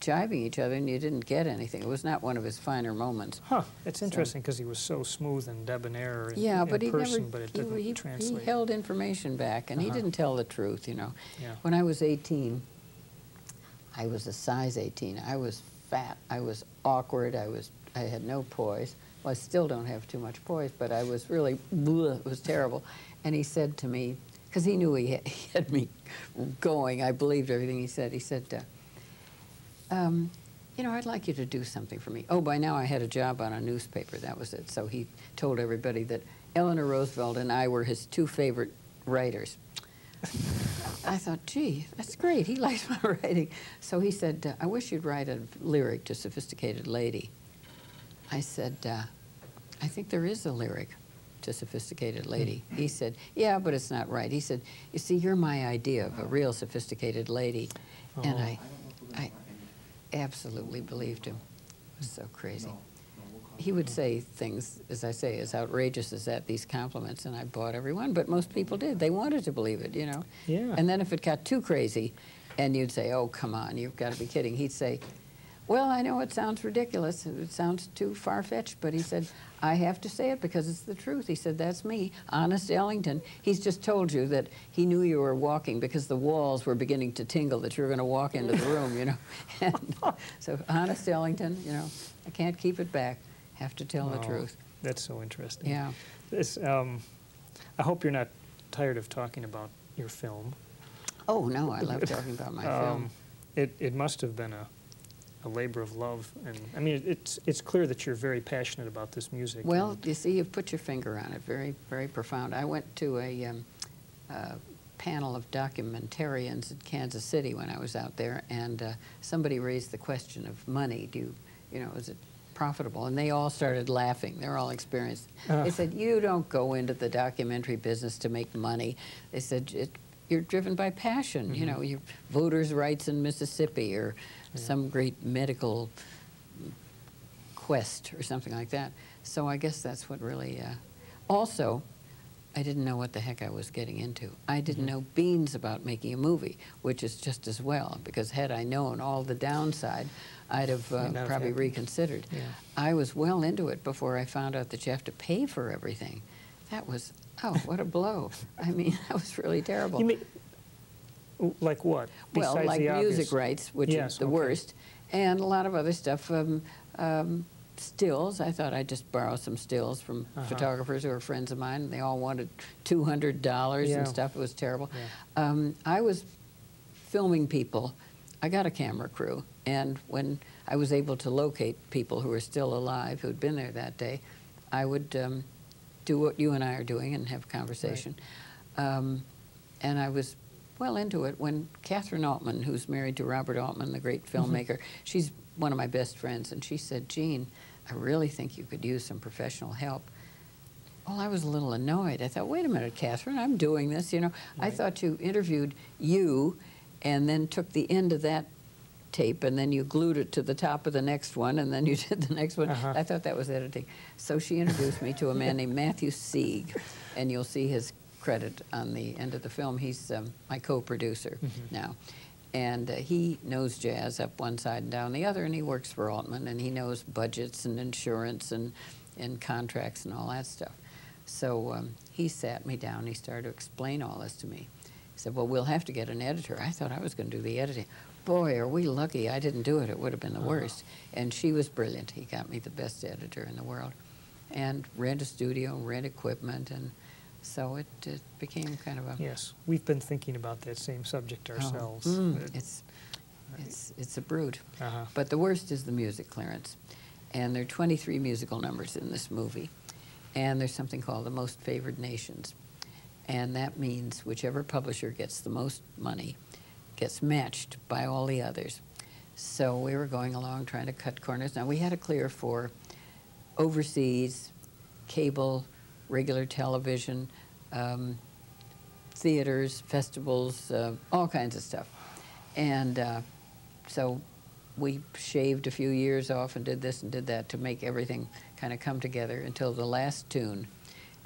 jibing each other, and you didn't get anything. It was not one of his finer moments. Huh. It's interesting because he was so smooth and debonair in, but in person, but it didn't translate. He held information back, and he didn't tell the truth, you know. Yeah. When I was 18, I was a size 18. I was fat. I was awkward. I had no poise. Well, I still don't have too much poise, but I was really, it was terrible. And he said to me, because he knew he had me going, I believed everything he said. He said, you know, I'd like you to do something for me. Oh, by now I had a job on a newspaper. That was it. So he told everybody that Eleanor Roosevelt and I were his two favorite writers. I thought, gee, that's great. He likes my writing. So he said, I wish you'd write a lyric to Sophisticated Lady. I said, I think there is a lyric to to Sophisticated Lady. He said, yeah, but it's not right. He said, you see, you're my idea of a real sophisticated lady. And I absolutely believed him. It was so crazy. He would say things, as I say, as outrageous as that, these compliments, and I bought every one, but most people did. They wanted to believe it, you know. Yeah. And then if it got too crazy, and you'd say, oh, come on, you've got to be kidding, he'd say, well, I know it sounds ridiculous, it sounds too far-fetched, but he said, I have to say it because it's the truth. He said, that's me, Honest Ellington. He's just told you that he knew you were walking because the walls were beginning to tingle, that you were going to walk into the room, you know. And so, Honest Ellington, you know, I can't keep it back. Have to tell the truth. That's so interesting. Yeah. This, I hope you're not tired of talking about your film. Oh, no, I love talking about my film. It must have been a labor of love, and I mean, it's clear that you're very passionate about this music. Well, you see, you've put your finger on it. Very, very profound. I went to a panel of documentarians in Kansas City when I was out there, and somebody raised the question of money. You know, is it profitable? And they all started laughing. They're all experienced. They said, you don't go into the documentary business to make money. They said, you're driven by passion. You know, your voters' rights in Mississippi, or some great medical quest or something like that. So I guess that's what really... Also, I didn't know what the heck I was getting into. I didn't know beans about making a movie, which is just as well, because had I known all the downside, I'd have probably reconsidered. Yeah. I was well into it before I found out that you have to pay for everything. That was, oh, what a blow. I mean, that was really terrible. You mean, like what? Well, Besides like the music obvious? rights, which is the worst, and a lot of other stuff. Stills, I thought I'd just borrow some stills from photographers who are friends of mine. They all wanted $200 and stuff. It was terrible. Yeah. I was filming people. I got a camera crew, and when I was able to locate people who were still alive, who had been there that day, I would do what you and I are doing and have a conversation. Right. And I was well into it when Catherine Altman, who's married to Robert Altman, the great filmmaker, she's one of my best friends, and she said, Jean, I really think you could use some professional help. Well, I was a little annoyed. I thought, wait a minute, Catherine, I'm doing this, you know. Right. I thought you interviewed you and then took the end of that tape and then you glued it to the top of the next one and then you did the next one. I thought that was editing. So she introduced me to a man named Matthew Sieg, and you'll see his credit on the end of the film. He's my co-producer now. And he knows jazz up one side and down the other, and he works for Altman, and he knows budgets and insurance and contracts and all that stuff. So he sat me down, he started to explain all this to me. He said, well, we'll have to get an editor. I thought I was going to do the editing. Boy, are we lucky I didn't do it. It would have been the worst. And she was brilliant. He got me the best editor in the world. And rent a studio, rent equipment, and so it became kind of a... Yes, we've been thinking about that same subject ourselves. It's a brute. But the worst is the music clearance. And there are 23 musical numbers in this movie. And there's something called the Most Favored Nations. And that means whichever publisher gets the most money gets matched by all the others. So we were going along trying to cut corners. Now, we had to clear for overseas, cable, regular television, theaters, festivals, all kinds of stuff. And so we shaved a few years off and did this and did that to make everything kind of come together until the last tune.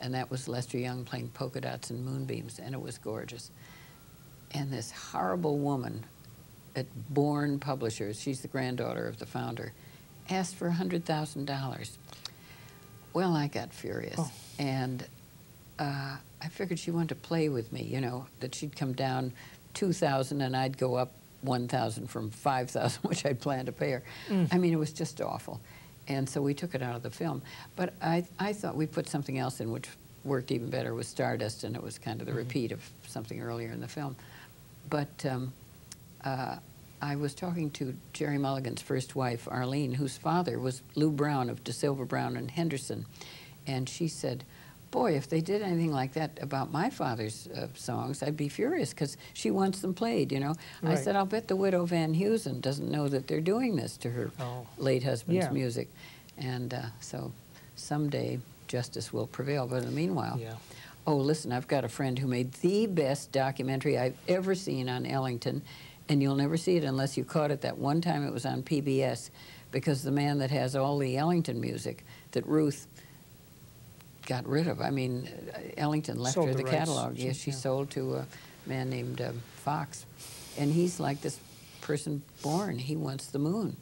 And that was Lester Young playing Polka Dots and Moonbeams, and it was gorgeous. And this horrible woman at Bourne Publishers, she's the granddaughter of the founder, asked for $100,000. Well, I got furious. And I figured she wanted to play with me, you know, that she'd come down 2,000 and I'd go up 1,000 from 5,000, which I'd planned to pay her. I mean, it was just awful. And so we took it out of the film. But I thought we put something else in which worked even better with Stardust, and it was kind of the repeat of something earlier in the film. But I was talking to Jerry Mulligan's first wife, Arlene, whose father was Lou Brown of DeSilva Brown and Henderson. And she said, boy, if they did anything like that about my father's songs, I'd be furious, because she wants them played, you know. Right. I said, I'll bet the widow Van Heusen doesn't know that they're doing this to her late husband's music. And so someday justice will prevail. But in the meanwhile, Yeah. oh, listen, I've got a friend who made the best documentary I've ever seen on Ellington, and you'll never see it unless you caught it that one time it was on PBS, because the man that has all the Ellington music that Ruth got rid of, I mean, Ellington left Sold her the the rights. catalog. Yes, she Yeah. sold to a man named Fox. And he's like this person born. He wants the moon.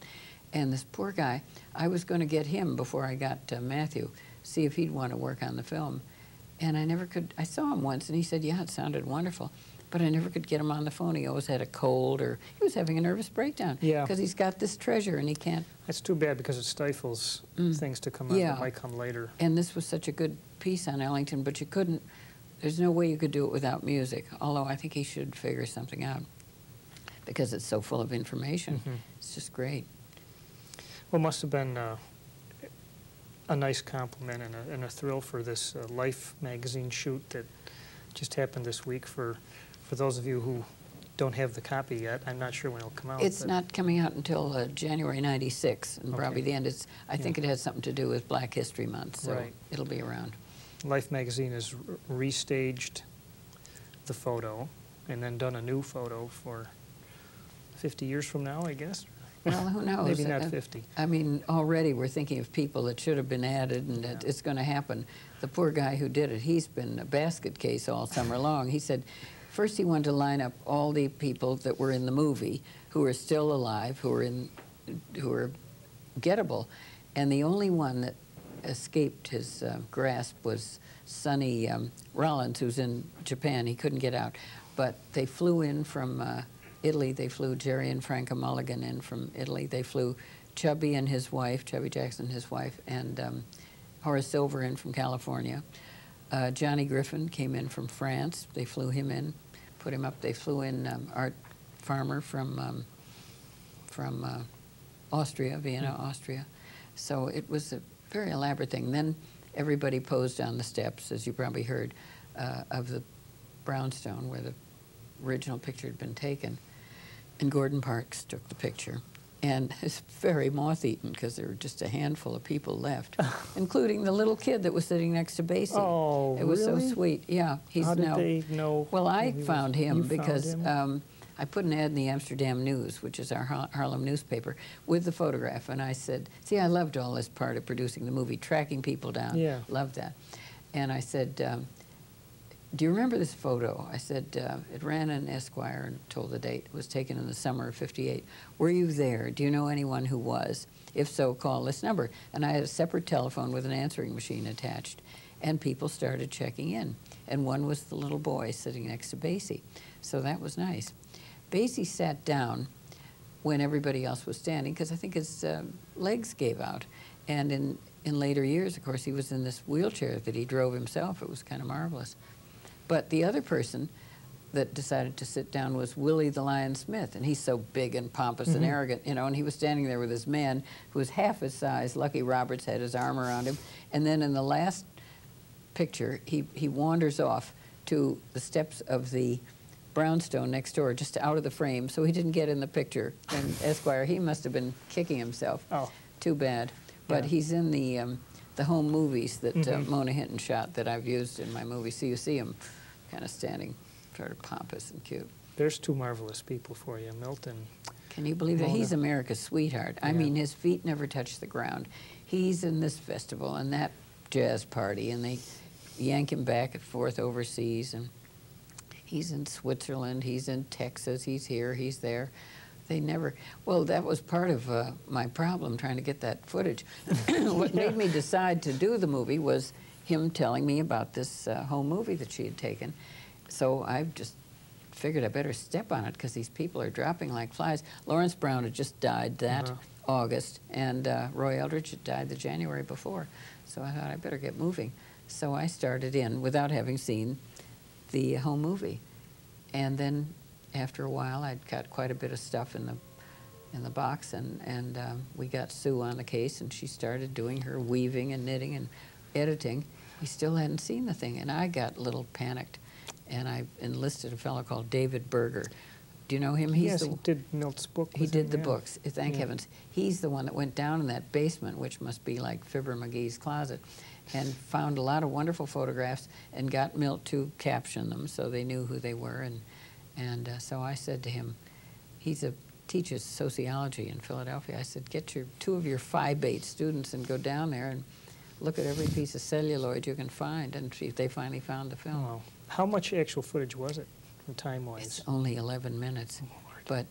And this poor guy, I was going to get him before I got Matthew, see if he'd want to work on the film. And I never could. I saw him once, and he said, yeah, it sounded wonderful. But I never could get him on the phone. He always had a cold, or he was having a nervous breakdown. Yeah. Because he's got this treasure, and he can't. That's too bad, because it stifles things to come out Yeah. that might come later. And this was such a good piece on Ellington, but you couldn't, there's no way you could do it without music, although I think he should figure something out, because it's so full of information. It's just great. Well, it must have been a nice compliment and a thrill for this Life magazine shoot that just happened this week. For those of you who don't have the copy yet, I'm not sure when it'll come out. It's but not coming out until January '96, and probably Okay. the end. I think it has something to do with Black History Month, so Right. it'll be around. Life magazine has restaged the photo and then done a new photo for 50 years from now, I guess. Well, who knows? Maybe not 50. I mean, already we're thinking of people that should have been added, and that it's going to happen. The poor guy who did it, he's been a basket case all summer long. He said first he wanted to line up all the people that were in the movie who are still alive, who are gettable, and the only one that escaped his grasp was Sonny Rollins, who's in Japan. He couldn't get out, but they flew in from Italy. They flew Jerry and Franca Mulligan in from Italy. They flew Chubby and his wife, Chubby Jackson and his wife, and Horace Silver in from California. Johnny Griffin came in from France. They flew him in, put him up. They flew in Art Farmer from Austria, Vienna, Austria. So it was a very elaborate thing. Then everybody posed on the steps, as you probably heard, of the brownstone where the original picture had been taken. And Gordon Parks took the picture. And it's very moth-eaten because there were just a handful of people left, including the little kid that was sitting next to Basie. Oh, it was really? so sweet. Yeah, he's How did now. they know? Well, I who he found was? him You because found him? I put an ad in the Amsterdam News, which is our Harlem newspaper, with the photograph, and I said, "See, I loved all this part of producing the movie, tracking people down. Yeah. Loved that." And I said, "Do you remember this photo?" I said, it ran in Esquire and told the date. It was taken in the summer of '58. Were you there? Do you know anyone who was? If so, call this number. And I had a separate telephone with an answering machine attached. And people started checking in. And one was the little boy sitting next to Basie. So that was nice. Basie sat down when everybody else was standing because I think his legs gave out. And in later years, of course, he was in this wheelchair that he drove himself. It was kind of marvelous. But the other person that decided to sit down was Willie the Lion Smith, and he's so big and pompous and arrogant, you know, and he was standing there with his man who was half his size. Lucky Roberts had his arm around him. And then in the last picture, he wanders off to the steps of the brownstone next door, just out of the frame, so he didn't get in the picture. And Esquire, he must have been kicking himself. Oh. Too bad. But Yeah. he's in the home movies that Mona Hinton shot that I've used in my movie. So you see him kind of standing sort of pompous and cute. There's two marvelous people for you, Milton. Can you believe that? Mona. He's America's sweetheart. I Yeah. mean, his feet never touch the ground. He's in this festival and that jazz party, and they yank him back and forth overseas, and he's in Switzerland, he's in Texas, he's here, he's there. They never, well, that was part of my problem trying to get that footage. What made me decide to do the movie was him telling me about this home movie that she had taken. So I just figured I better step on it because these people are dropping like flies. Lawrence Brown had just died that August, and Roy Eldridge had died the January before. So I thought I better get moving. So I started in without having seen the home movie. And then after a while, I'd got quite a bit of stuff in the box, and we got Sue on the case, and she started doing her weaving and knitting and editing. He still hadn't seen the thing, and I got a little panicked, and I enlisted a fellow called David Berger Do you know him? Yes, he did Milt's book. He with did him, the yeah. books, thank heavens. He's the one that went down in that basement, which must be like Fibber McGee's closet, and found a lot of wonderful photographs and got Milt to caption them so they knew who they were. And so I said to him, teaches sociology in Philadelphia. I said, get two of your Phi Beta students and go down there and look at every piece of celluloid you can find and see if they finally found the film. Wow. How much actual footage was it, time-wise? It's only 11 minutes, but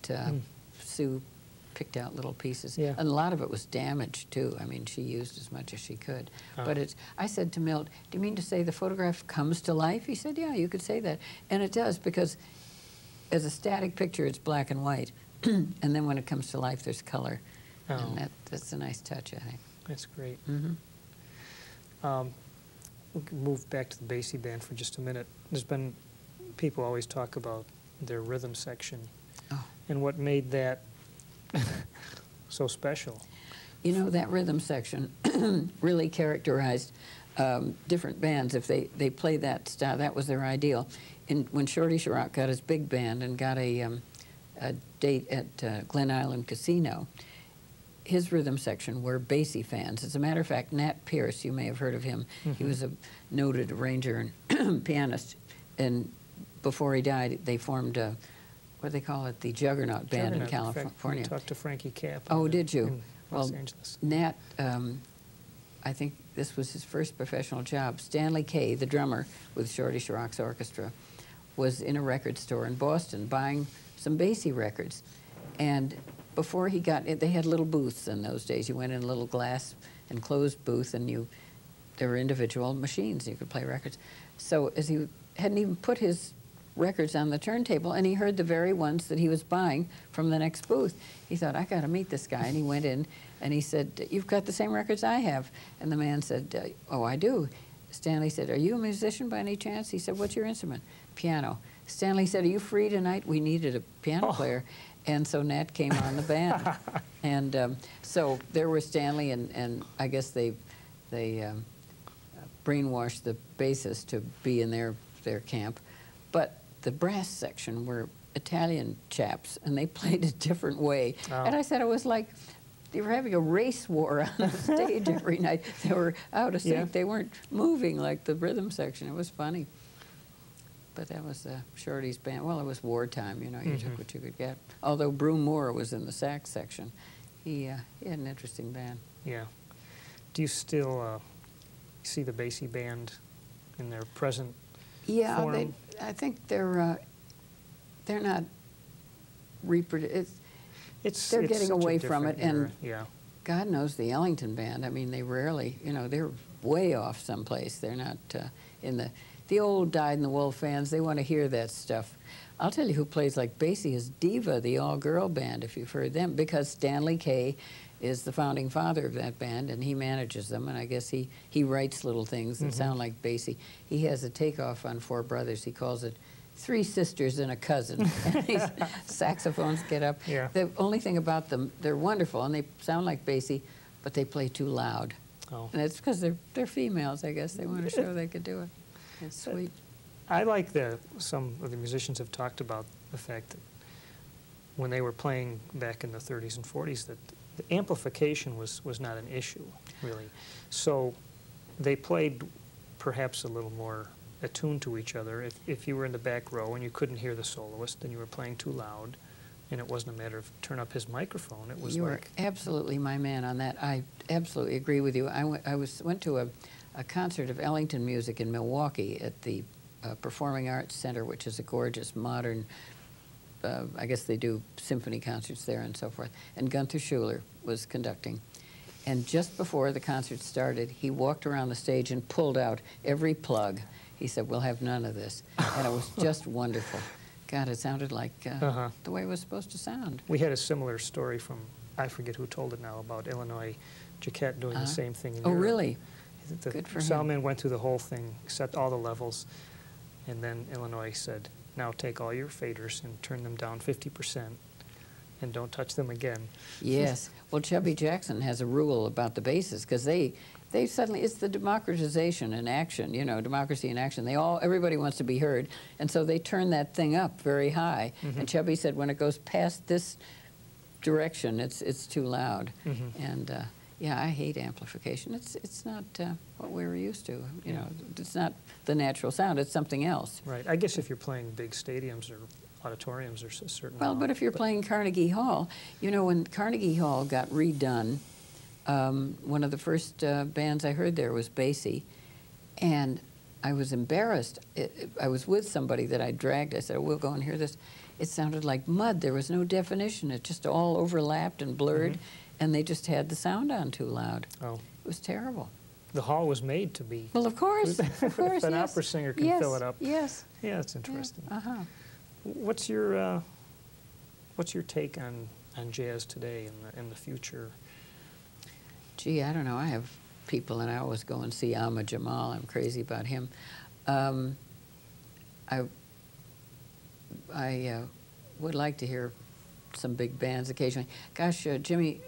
Sue picked out little pieces. Yeah. And a lot of it was damaged, too. I mean, she used as much as she could. But I said to Milt, do you mean to say the photograph comes to life? He said, yeah, you could say that. And it does, because as a static picture, it's black and white. And then when it comes to life, there's color. And that's a nice touch, I think. That's great. Mm-hmm. We can move back to the Basie Band for just a minute. There's been, people always talk about their rhythm section and what made that so special. You know, that rhythm section really characterized different bands. If they played that style, that was their ideal. When Shorty Sharrock got his big band and got a date at Glen Island Casino, his rhythm section were Basie fans. As a matter of fact, Nat Pierce, you may have heard of him. He was a noted arranger and pianist. And before he died, they formed what do they call it, the Juggernaut Band in California. In fact, we talked to Frankie Capp. Oh, did you? In Los Angeles. Nat, I think this was his first professional job. Stanley Kaye, the drummer with Shorty Sharrock's orchestra, was in a record store in Boston buying some Basie records. And before he got it, they had little booths in those days. You went in a little glass enclosed booth, and there were individual machines. You could play records. So as he hadn't even put his records on the turntable, and he heard the very ones that he was buying from the next booth, he thought, I got to meet this guy. And he went in, and he said, you've got the same records I have. And the man said, oh, I do. Stanley said, are you a musician by any chance? He said, what's your instrument? Piano. Stanley said, are you free tonight? We needed a piano player. And so Nat came on the band. And so there was Stanley, and I guess they brainwashed the bassist to be in their camp. But the brass section were Italian chaps, and they played a different way. And I said it was like they were having a race war on the stage every night. They were out of sync. Yeah. They weren't moving like the rhythm section. It was funny. But that was Shorty's band. Well, it was wartime, you know, you took what you could get. Although Broom Moore was in the sax section. He had an interesting band. Yeah. Do you still see the Basie Band in their present form? I think they're not they're getting away from it. And God knows the Ellington Band. I mean, they rarely, you know, they're way off someplace. They're not in the old dyed-in-the-wool fans. They want to hear that stuff. I'll tell you who plays like Basie is Diva, the all-girl band, if you've heard them, because Stanley Kaye is the founding father of that band, and he manages them, and I guess he writes little things that sound like Basie. He has a takeoff on Four Brothers. He calls it Three Sisters and a Cousin. And these saxophones get up. Yeah. The only thing about them, they're wonderful, and they sound like Basie, but they play too loud. Oh. And it's because they're females, I guess. They want to show they could do it. It's sweet. I like some of the musicians have talked about the fact that when they were playing back in the 30s and 40s, that the amplification was not an issue, really. So they played perhaps a little more attuned to each other. If you were in the back row and you couldn't hear the soloist, then you were playing too loud, and it wasn't a matter of turn up his microphone. It was You are absolutely my man on that. I absolutely agree with you. I went to a concert of Ellington music in Milwaukee at the Performing Arts Center, which is a gorgeous, modern, I guess they do symphony concerts there and so forth. And Gunther Schuller was conducting. And just before the concert started, he walked around the stage and pulled out every plug. He said, we'll have none of this. And it was just wonderful. God, it sounded like the way it was supposed to sound. We had a similar story from, I forget who told it now, about Illinois Jacquette doing the same thing in Europe. Really? The Good for him. Salman went through the whole thing, set all the levels, and then Illinois said, now take all your faders and turn them down 50% and don't touch them again. Yes. Well, Chubby Jackson has a rule about the basses, because they they suddenly, it's the democratization in action, you know, democracy in action. Everybody wants to be heard, and so they turn that thing up very high. And Chubby said when it goes past this direction, it's too loud. And yeah, I hate amplification. It's not what we were used to. You know, it's not the natural sound. It's something else. Right. I guess if you're playing big stadiums or auditoriums, there's a certain Well, amount, but if you're playing Carnegie Hall, you know, when Carnegie Hall got redone, one of the first bands I heard there was Basie, and I was embarrassed. I was with somebody that I dragged. I said, oh, we'll go and hear this. It sounded like mud. There was no definition. It just all overlapped and blurred, and they just had the sound on too loud. Oh. It was terrible. The hall was made to be. Well, of course, of course, If an yes. opera singer can Yes, fill it up. yes. Yeah, that's interesting. Yeah, uh-huh. What's your take on jazz today and the future? Gee, I don't know. I have people, and I always go and see Ahmad Jamal. I'm crazy about him. I would like to hear some big bands occasionally. Gosh, Jimmy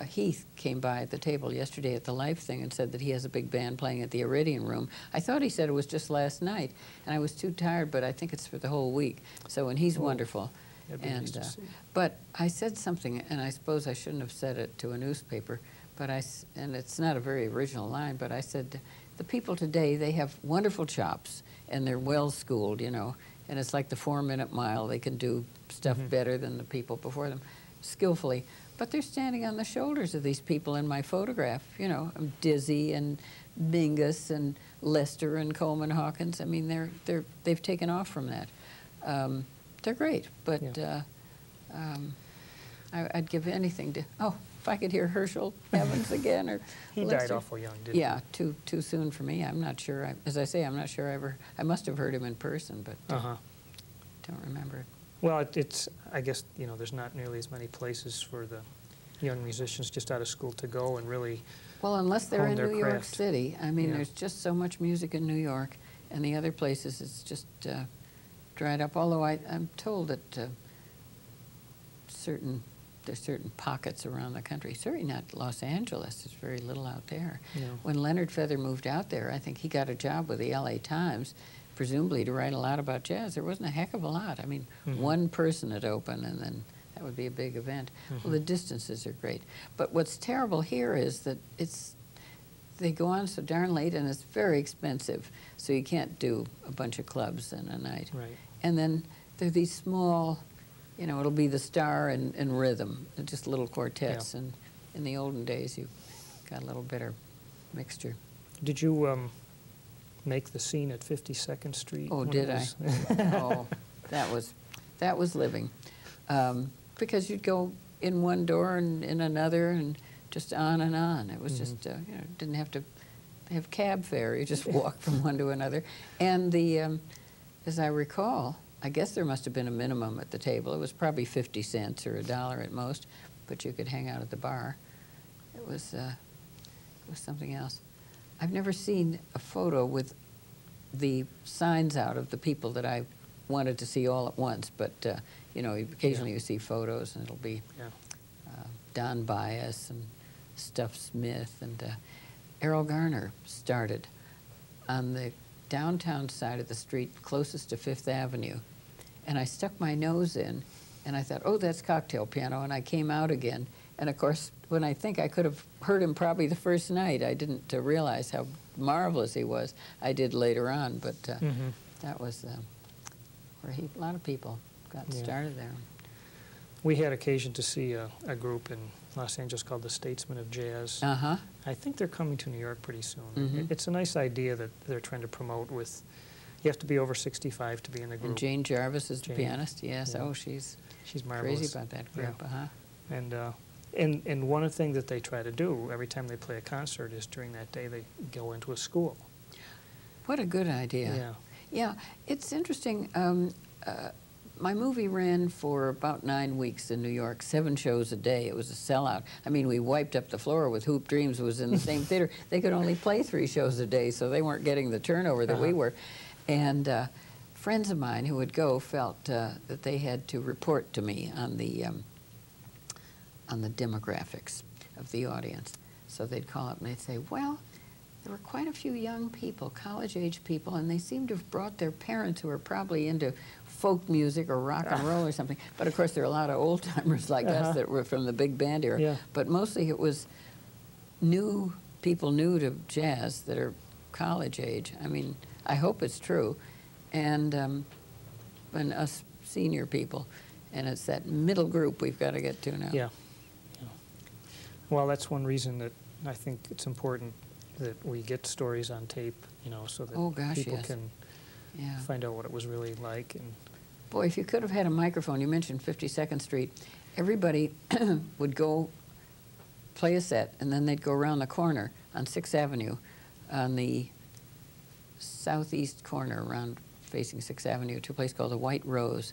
Heath came by at the table yesterday at the Life thing and said that he has a big band playing at the Iridian Room. I thought he said it was just last night, and I was too tired, but I think it's for the whole week. So, and he's wonderful. That'd be nice to see. But I said something, and I suppose I shouldn't have said it to a newspaper, but and it's not a very original line, but I said, the people today, they have wonderful chops, and they're well-schooled, you know, and it's like the 4-minute mile. They can do stuff better than the people before them, skillfully. But they're standing on the shoulders of these people in my photograph, you know, Dizzy and Mingus and Lester and Coleman Hawkins. I mean, they've taken off from that. They're great, but I'd give anything to, if I could hear Herschel Evans again, or He Lester. died awful young, didn't he? Yeah, too soon for me. I'm not sure. As I say, I'm not sure I must have heard him in person, but don't remember it. Well, I guess, you know, there's not nearly as many places for the young musicians just out of school to go and really Well, unless they're hone in their New York craft. City. I mean, Yeah. there's just so much music in New York, and the other places it's just dried up. Although I'm told that there's certain pockets around the country. Certainly not Los Angeles. There's very little out there. Yeah. When Leonard Feather moved out there, I think he got a job with the LA Times, presumably to write a lot about jazz. There wasn't a heck of a lot. I mean, one person at open, and then that would be a big event. Well, the distances are great. But what's terrible here is that they go on so darn late, and it's very expensive. So you can't do a bunch of clubs in a night. Right. And then there are these small, you know, it'll be the star and rhythm, just little quartets. Yeah. And in the olden days, you got a little better mixture. Did you make the scene at 52nd Street? Oh, one of did I? those- Oh, that was living. Because you'd go in one door and in another and just on and on. It was just, you know, didn't have to have cab fare. You just walk from one to another. And as I recall, I guess there must have been a minimum at the table. It was probably 50 cents or $1 at most, but you could hang out at the bar. It was something else. I've never seen a photo with the signs out of the people that I wanted to see all at once, but you know, occasionally you see photos, and it'll be Don Byas and Stuff Smith, and Errol Garner started on the downtown side of the street closest to Fifth Avenue, and I stuck my nose in, and I thought, oh, that's cocktail piano, and I came out again, and of course, when I think I could have heard him probably the first night, I didn't realize how marvelous he was. I did later on, but that was where a lot of people got started there. We had occasion to see a group in Los Angeles called the Statesmen of Jazz. Uh-huh. I think they're coming to New York pretty soon. It's a nice idea that they're trying to promote with, you have to be over 65 to be in the group. And Jane Jarvis is the Jane, pianist, yes. yeah. Oh, she's marvelous. crazy about that group, Yeah. And one thing that they try to do every time they play a concert is during that day they go into a school. What a good idea. Yeah. Yeah, it's interesting. My movie ran for about 9 weeks in New York, 7 shows a day. It was a sellout. I mean, we wiped up the floor with Hoop Dreams was in the same theater. They could only play 3 shows a day, so they weren't getting the turnover that we were. And friends of mine who would go felt that they had to report to me on the demographics of the audience. So they'd call up and they'd say, well, there were quite a few young people, college-age people, and they seem to have brought their parents who were probably into folk music or rock and roll or something. But of course, there are a lot of old-timers like us that were from the big band era. Yeah. But mostly it was people new to jazz that are college age. I mean, I hope it's true. And us senior people. And it's that middle group we've got to get to now. Yeah. Yeah. Well, that's one reason that I think it's important that we get stories on tape, you know, so that people can find out what it was really like. And boy, if you could have had a microphone, you mentioned 52nd Street, everybody would go play a set, and then they'd go around the corner on 6th Avenue, on the southeast corner around facing 6th Avenue, to a place called the White Rose.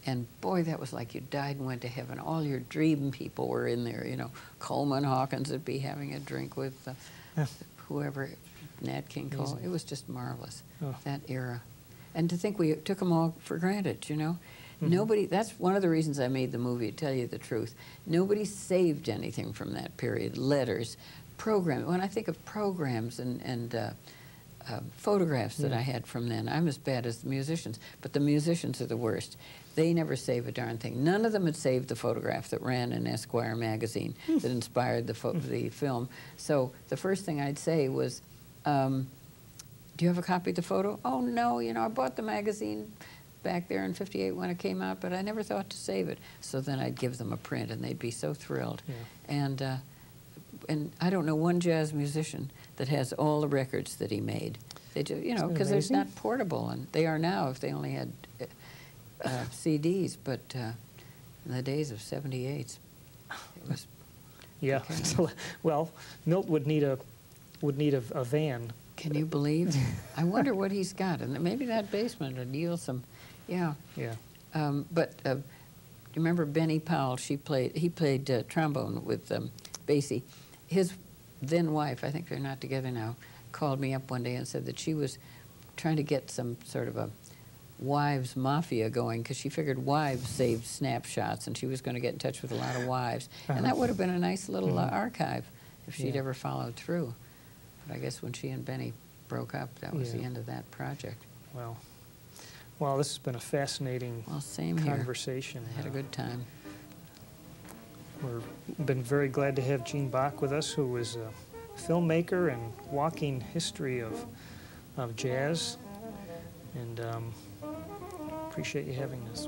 And boy, that was like you died and went to heaven. All your dream people were in there, you know. Coleman Hawkins would be having a drink with whoever, Nat King Cole. It was just marvelous, that era. And to think we took them all for granted, you know. Nobody, that's one of the reasons I made the movie, to tell you the truth. Nobody saved anything from that period. Letters, programs. When I think of programs and photographs that I had from then, I'm as bad as the musicians, but the musicians are the worst. They never save a darn thing. None of them had saved the photograph that ran in Esquire magazine that inspired the film. So the first thing I'd say was, do you have a copy of the photo? Oh, no, you know, I bought the magazine back there in '58 when it came out, but I never thought to save it. So then I'd give them a print, and they'd be so thrilled. Yeah. And I don't know one jazz musician that has all the records that he made. They do, you know, because they're not portable, and they are now if they only had CDs. But in the days of '78, it was. Yeah. Well, Milt would need a van. Can you believe? I wonder what he's got, and maybe that basement would yield some. Yeah. Yeah. But you remember Benny Powell? He played trombone with Basie. His then wife, I think they're not together now, called me up one day and said that she was trying to get some sort of a wives mafia going because she figured wives saved snapshots, and she was going to get in touch with a lot of wives. And that would have been a nice little archive if she'd ever followed through. But I guess when she and Benny broke up, that was the end of that project. Well, this has been a fascinating conversation. I had a good time. We've been very glad to have Gene Bach with us, who is a filmmaker and walking history of jazz. And appreciate you having us.